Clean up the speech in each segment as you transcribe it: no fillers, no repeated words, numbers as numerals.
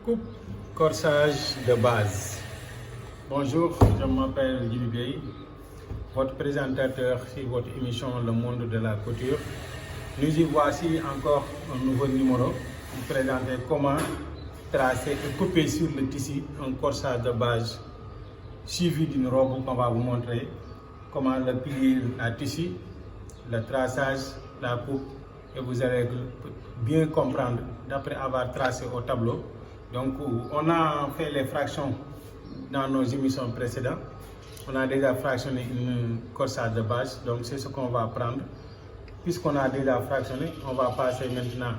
Coupe corsage de base. Bonjour, je m'appelle Djibi Bey, votre présentateur sur votre émission Le Monde de la Couture. Nous y voici encore un nouveau numéro pour présenter comment tracer et couper sur le tissu un corsage de base suivi d'une robe qu'on va vous montrer, comment le plier à tissu, le traçage, la coupe, et vous allez bien comprendre d'après avoir tracé au tableau. Donc on a fait les fractions dans nos émissions précédentes. On a déjà fractionné une corsage de base, donc c'est ce qu'on va prendre. Puisqu'on a déjà fractionné, on va passer maintenant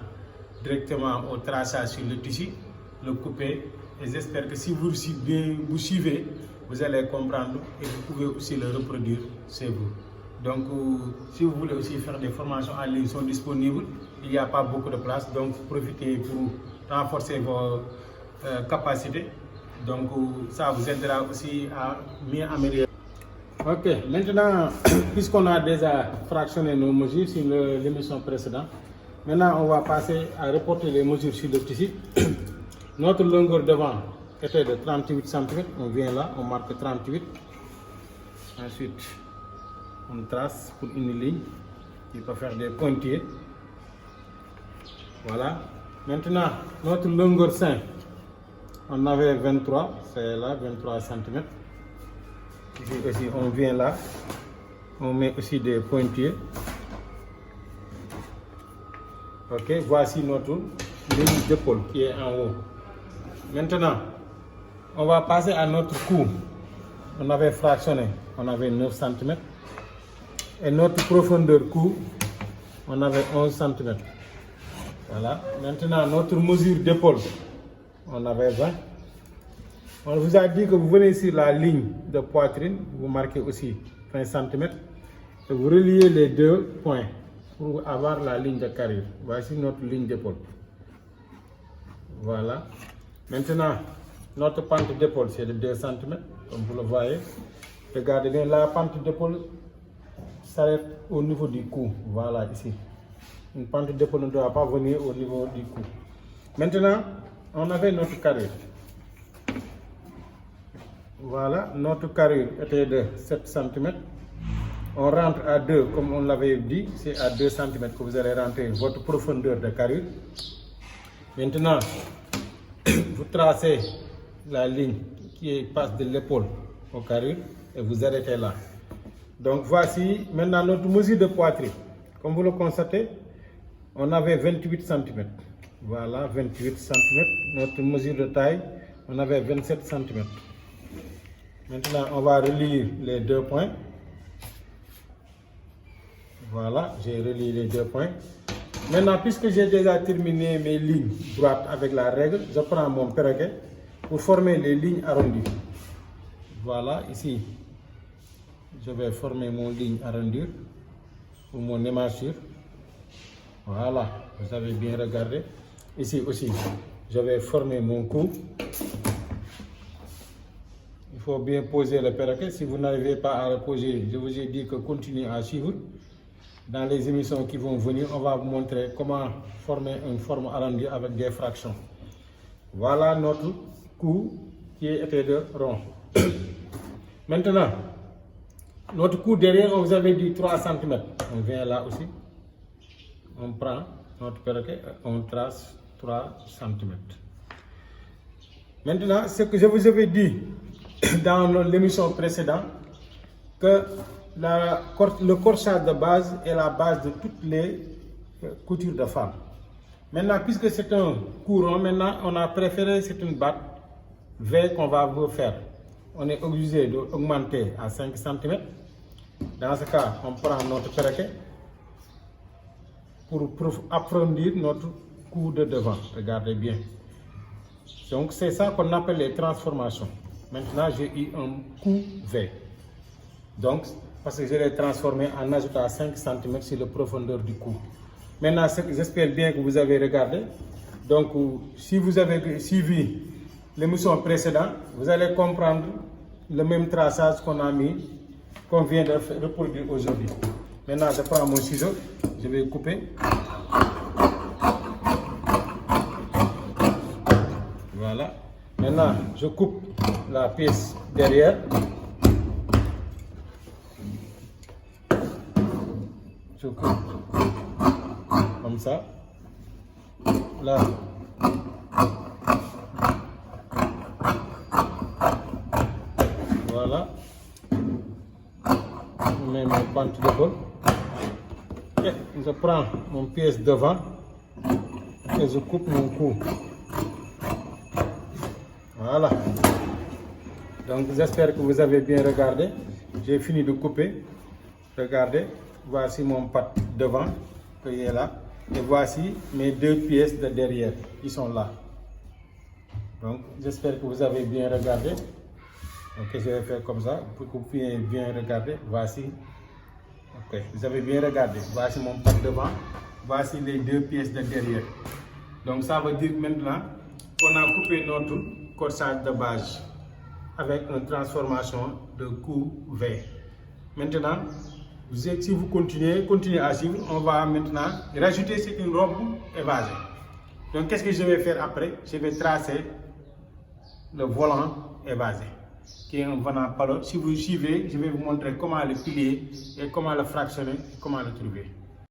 directement au traçage sur le tissu, le couper, et j'espère que si vous suivez, vous allez comprendre et vous pouvez aussi le reproduire chez vous. Donc si vous voulez aussi faire des formations en ligne, sont disponibles, il n'y a pas beaucoup de place, donc profitez pour renforcer vos capacités. Donc ça vous aidera aussi à mieux améliorer. Ok, maintenant, puisqu'on a déjà fractionné nos mesures sur l'émission précédente, maintenant on va passer à reporter les mesures sur le tissu. Notre longueur devant était de 38 cm, on vient là, on marque 38. Ensuite, on trace pour une ligne qui peut faire des pointillés. Voilà. Maintenant, notre longueur sein, on avait 23, c'est là, 23 cm. Ici aussi, on vient là, on met aussi des pointillés. Ok, voici notre ligne d'épaule qui est en haut. Maintenant, on va passer à notre cou. On avait fractionné, on avait 9 cm. Et notre profondeur cou, on avait 11 cm. Voilà. Maintenant, notre mesure d'épaule, on avait 20. On vous a dit que vous venez sur la ligne de poitrine, vous marquez aussi 20 cm. Et vous reliez les deux points pour avoir la ligne de carrure. Voici notre ligne d'épaule. Voilà. Maintenant, notre pente d'épaule, c'est de 2 cm, comme vous le voyez. Regardez bien, la pente d'épaule s'arrête au niveau du cou. Voilà, ici. Une pente d'épaule ne doit pas venir au niveau du cou. Maintenant, on avait notre carrure. Voilà, notre carrure était de 7 cm. On rentre à 2, comme on l'avait dit, c'est à 2 cm que vous allez rentrer votre profondeur de carrure. Maintenant, vous tracez la ligne qui passe de l'épaule au carrure et vous arrêtez là. Donc voici maintenant notre mesure de poitrine. Comme vous le constatez, on avait 28 cm. Voilà, 28 cm. Notre mesure de taille, on avait 27 cm. Maintenant, on va relier les deux points. Voilà, j'ai relié les deux points. Maintenant, puisque j'ai déjà terminé mes lignes droites avec la règle, je prends mon perroquet pour former les lignes arrondies. Voilà, ici, je vais former mon ligne arrondie pour mon émanchure. Voilà, vous avez bien regardé. Ici aussi, je vais former mon cou. Il faut bien poser le perroquet. Si vous n'arrivez pas à le poser, je vous ai dit que continuez à suivre. Dans les émissions qui vont venir, on va vous montrer comment former une forme arrondie avec des fractions. Voilà notre cou qui était de rond. Maintenant, notre cou derrière, on vous avait dit 3 cm. On vient là aussi. On prend notre perroquet, on trace 3 cm. Maintenant, ce que je vous avais dit dans l'émission précédente, que le corsage de base est la base de toutes les coutures de femmes. Maintenant, puisque c'est un courant, maintenant on a préféré, c'est une batte V qu'on va vous faire. On est obligé d'augmenter à 5 cm. Dans ce cas, on prend notre perroquet pour approfondir notre cou de devant. Regardez bien. Donc c'est ça qu'on appelle les transformations. Maintenant, j'ai eu un cou V. Donc, parce que je l'ai transformé en ajoutant 5 cm sur la profondeur du cou. Maintenant, j'espère bien que vous avez regardé. Donc, si vous avez suivi l'émission précédente, vous allez comprendre le même traçage qu'on vient de reproduire aujourd'hui. Maintenant, je prends mon ciseau, je vais couper. Voilà. Maintenant, je coupe la pièce derrière. Je coupe comme ça. Là. Voilà. Je mets mon pente d'épaule. Et je prends mon pièce devant et je coupe mon cou. Voilà. Donc j'espère que vous avez bien regardé. J'ai fini de couper. Regardez, voici mon patte devant qui est là. Et voici mes deux pièces de derrière qui sont là. Donc j'espère que vous avez bien regardé. Donc je vais faire comme ça pour que vous puissiez bien regarder. Voici. Ok, vous avez bien regardé. Voici mon patte devant. Voici les deux pièces de derrière. Donc ça veut dire maintenant qu'on a coupé notre corsage de base avec une transformation de cou V. Maintenant, si vous continuez à suivre, on va maintenant rajouter une robe évasée. Donc qu'est-ce que je vais faire après? Je vais tracer le volant évasé, qui est un volant palot. Si vous suivez, je vais vous montrer comment le plier et comment le fractionner et comment le trouver.